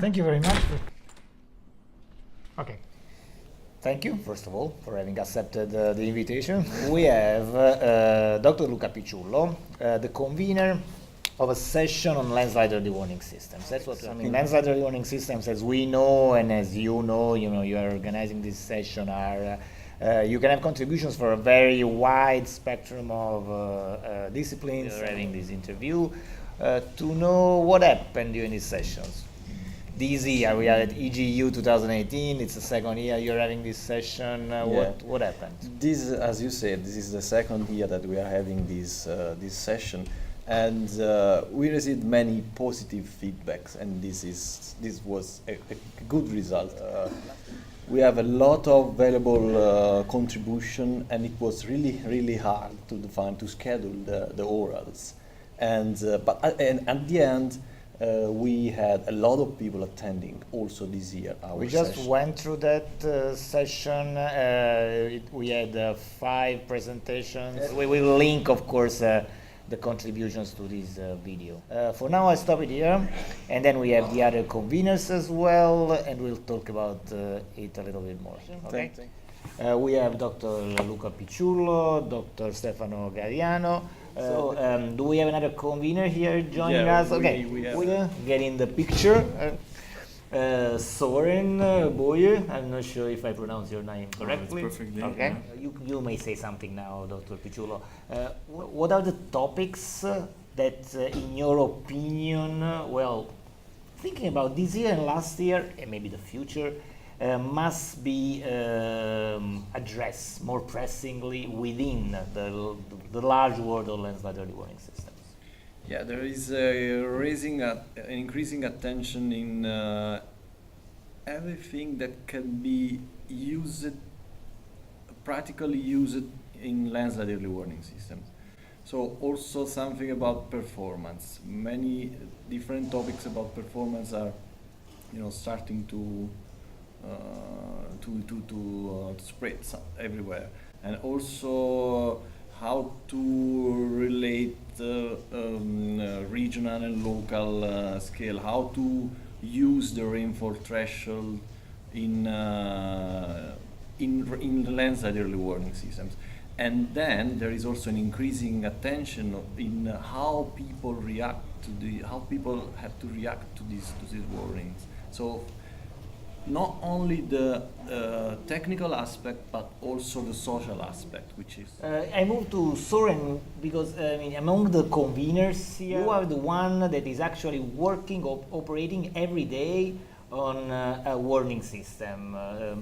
Thank you very much. Okay. Thank you, first of all, for having accepted the invitation. We have Dr. Luca Piciullo, the convener of a session on landslide early warning systems. That's what I mean. Landslide early warning systems, as we know and as you know, you are organizing this session. You can have contributions for a very wide spectrum of disciplines. You're having this interview to know what happened during these sessions. This year we are at EGU 2018. It's the second year you're having this session. What happened? This, as you said, this is the second year that we are having this session, and we received many positive feedbacks, and this was a good result. We have a lot of valuable contribution, and it was really hard to schedule the orals, and at the end. We had a lot of people attending also this year. We just went through that session. We had 5 presentations. We will link, of course, the contributions to this video. For now, I stop it here, and then we have the other conveners as well, and we'll talk about it a little bit more. Okay. We have Dr. Luca Piciullo, Dr. Stefano Gariano. Do we have another convener here joining us? Okay, we get in the picture. Soren Boje. I'm not sure if I pronounce your name correctly. That's perfect. Okay. Yeah. You may say something now, Dr. Piciullo. What are the topics that, in your opinion, thinking about this year and last year, and maybe the future, must be addressed more pressingly within the large world of landslide early warning systems? Yeah, there is an increasing attention in everything that can be practically used in landslide early warning systems. So also something about performance. Many different topics about performance are, starting to spread everywhere, and also how to relate regional and local scale, how to use the rainfall threshold in landslide early warning systems. And then there is also an increasing attention in how people have to react to these warnings. So not only the technical aspect, but also the social aspect, which is... I moved to Soren because among the conveners here, you are the one that is actually working, operating every day on a warning system,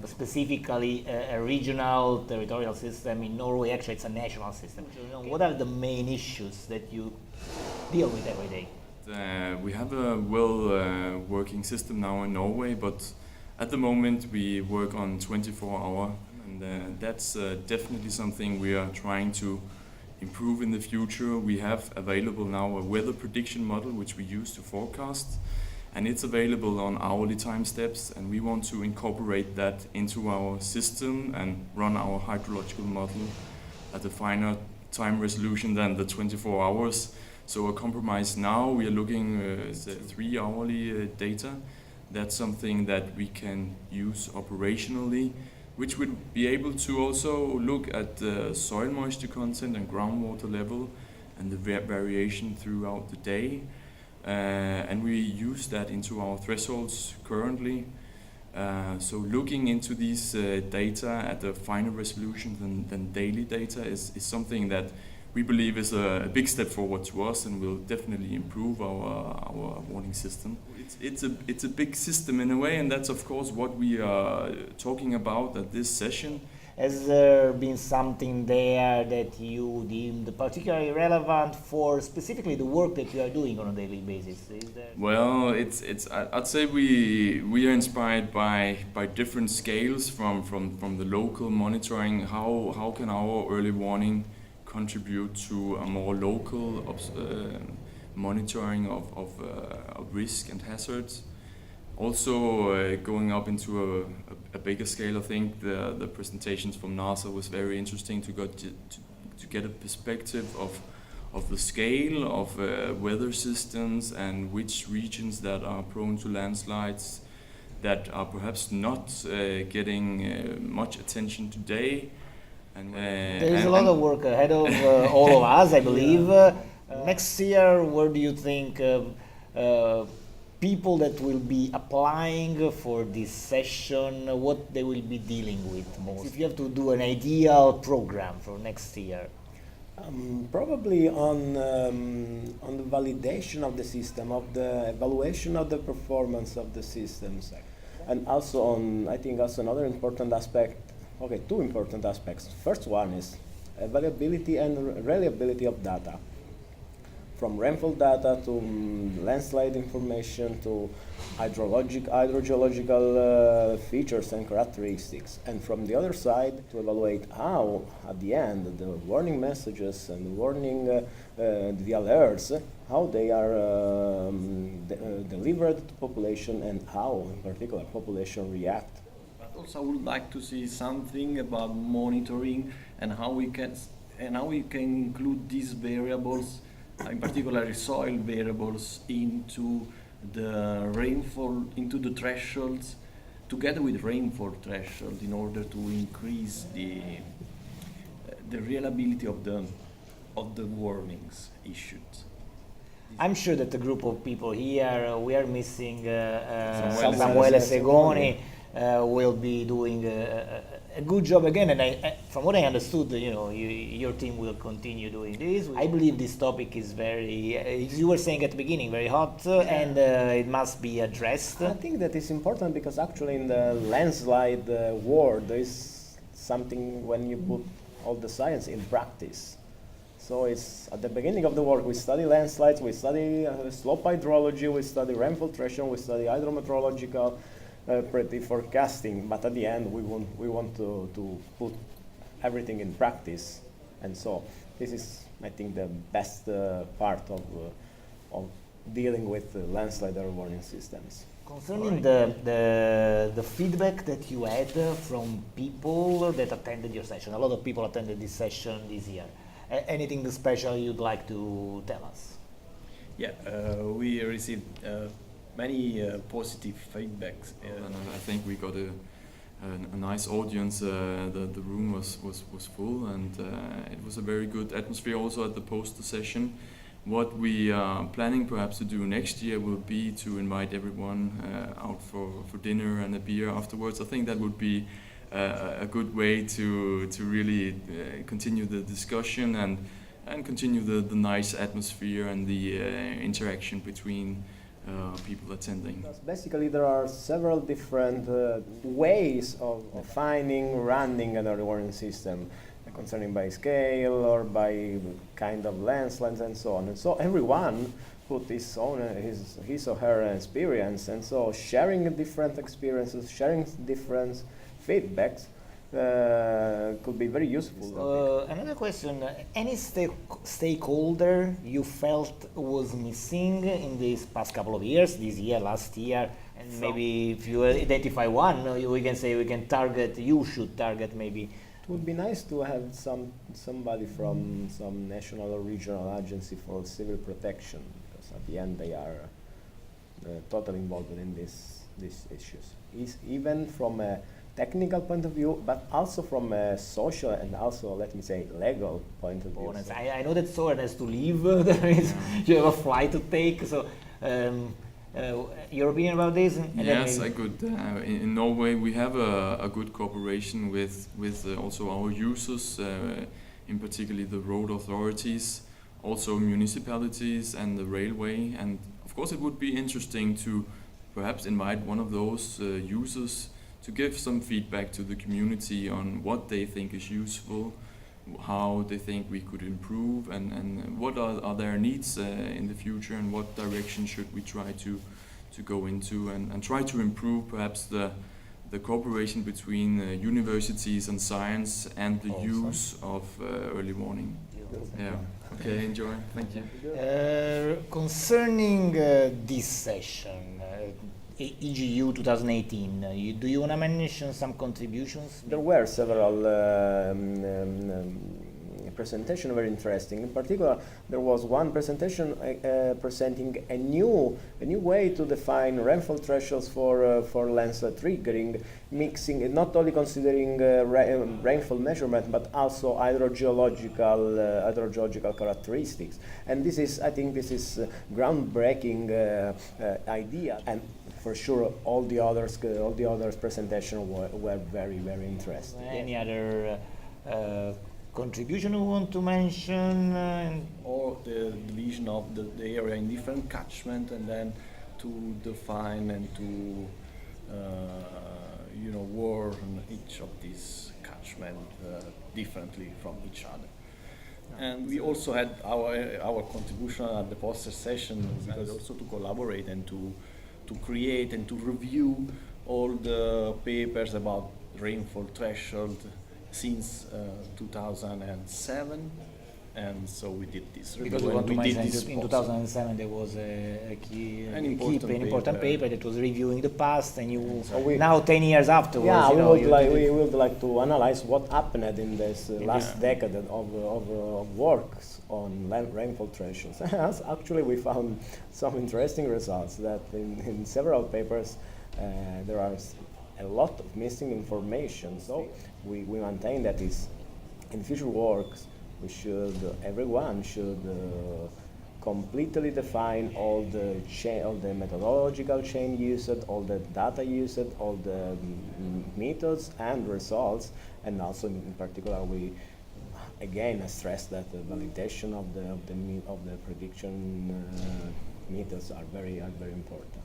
specifically a regional territorial system in Norway. Actually, it's a national system. What are the main issues that you deal with every day? We have a working system now in Norway, but at the moment we work on 24-hour, and that's definitely something we are trying to improve in the future. We have available now a weather prediction model which we use to forecast, and it's available on hourly time steps, and we want to incorporate that into our system and run our hydrological model at a finer time resolution than the 24 hours. So a compromise now, we are looking at 3 hourly data. That's something that we can use operationally, which would be able to also look at the soil moisture content and groundwater level and the variation throughout the day. And we use that into our thresholds currently. So looking into these data at a finer resolution than daily data is something that we believe is a big step forward to us, and will definitely improve our warning system. It's a big system in a way, and that's of course what we are talking about at this session. Has there been something there that you deemed particularly relevant for specifically the work that you are doing on a daily basis? Well, I'd say we are inspired by different scales from the local monitoring. How can our early warning contribute to a more local monitoring of risk and hazards? Also, going up into a bigger scale, I think the presentations from NASA was very interesting to get a perspective of the scale of weather systems and which regions that are prone to landslides that are perhaps not getting much attention today. And there's a lot of work ahead of all of us, I believe. Next year, where do you think people that will be applying for this session, what they will be dealing with most? If you have to do an ideal program for next year. Probably on the validation of the system, of the evaluation of the performance of the systems, and also on, I think also another important aspect, okay, two important aspects. First one is availability and reliability of data, from rainfall data to landslide information to hydrogeological features and characteristics, and from the other side to evaluate how at the end the warning messages and the warning the alerts, how they are delivered to population and how in particular population react. But also I would like to see something about monitoring and how we can include these variables, in particular soil variables, into the rainfall, into the thresholds, together with rainfall threshold, in order to increase the reliability of the warnings issued. I'm sure that the group of people here, we are missing Samuele Samuele Segoni, will be doing a good job again, and from what I understood, your team will continue doing this. I believe this topic is very, as you were saying at the beginning, very hot, and it must be addressed. I think that is important because actually in the landslide world there is something when you put all the science in practice. So it's at the beginning of the work we study landslides, we study slope hydrology, we study rainfall threshold, we study hydrometeorological pretty forecasting, but at the end we want to put everything in practice, and so this is, I think, the best part of dealing with landslide early warning systems. Concerning the feedback that you had from people that attended your session, a lot of people attended this session this year. Anything special you'd like to tell us? Yeah, we received many positive feedbacks. And I think we got a nice audience. The room was full, and it was a very good atmosphere also at the poster session. What we are planning perhaps to do next year will be to invite everyone out for dinner and a beer afterwards. I think that would be a good way to really continue the discussion and continue the nice atmosphere and the interaction between people attending. Basically, there are several different ways of defining, running an early warning system, concerning by scale or by kind of landslides and so on. And so everyone put his own, his or her experience, and so sharing different experiences, sharing different feedbacks could be very useful. Another question, any stakeholder you felt was missing in these past couple of years, this year, last year, and maybe if you identify one, we can say you should target maybe. It would be nice to have somebody from some national or regional agency for civil protection, because at the end they are totally involved in these issues. Even from a technical point of view, but also from a social and also, let me say, legal point of view. So I know that Soren has to leave. You have a flight to take. So, your opinion about this? Yes, I could. In Norway, we have a good cooperation with also our users, in particularly the road authorities, also municipalities and the railway. And of course, it would be interesting to perhaps invite one of those users to give some feedback to the community on what they think is useful, how they think we could improve, and what are their needs in the future, and what direction should we try to go into, and try to improve perhaps the cooperation between universities and science and the use of early warning. Yeah. Okay, enjoy. Thank you. Concerning this session, EGU 2018, do you want to mention some contributions? There were several presentation very interesting. In particular, there was one presentation presenting a new way to define rainfall thresholds for landslide triggering, mixing, not only considering rainfall measurement, but also hydrogeological characteristics. And this is, I think, this is groundbreaking idea. And for sure, all the others presentations were very, very interesting. Any other contribution you want to mention? Or the division of the area in different catchment, and then to define and to warn each of these catchment differently from each other. And we also had our contribution at the poster session, because also to collaborate and to create and to review all the papers about rainfall threshold since 2007, and so we did this review. Because we want to mention this in 2007 there was an important paper paper that was reviewing the past, and you So we- now 10 years afterwards. Yeah, you know, we would like to analyze what happened in this last decade of works on rainfall thresholds. Actually, we found some interesting results that in several papers there are a lot of missing information. So we maintain that is in future works everyone should completely define all the methodological chain used, all the data used, all the methods and results, and also in particular we again stress that the validation of the prediction methods are very important.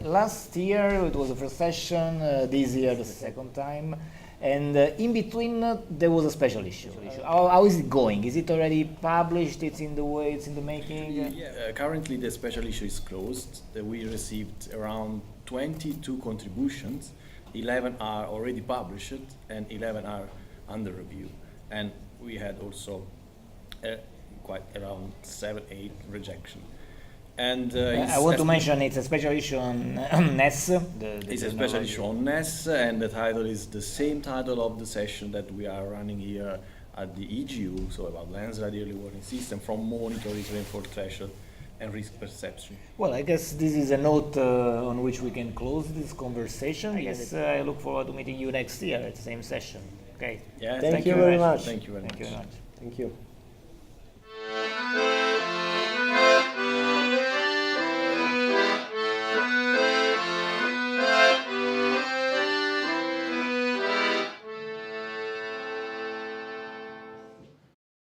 Last year it was the first session, this year the second time, and in between there was a special issue. How is it going? Is it already published? It's in the making? Currently the special issue is closed. We received around 22 contributions. 11 are already published and 11 are under review. And we had also quite around 7-8 rejection. And I want to mention it's a special issue on NES. It's a special issue on NES, and the title is the same title of the session that we are running here at the EGU, so about landslide early warning system, from monitoring rainfall threshold and risk perception. Well, I guess this is a note on which we can close this conversation. I look forward to meeting you next year at the same session. Okay. Yeah, Thank you very much. Thank you very much. Thank you very much. Thank you.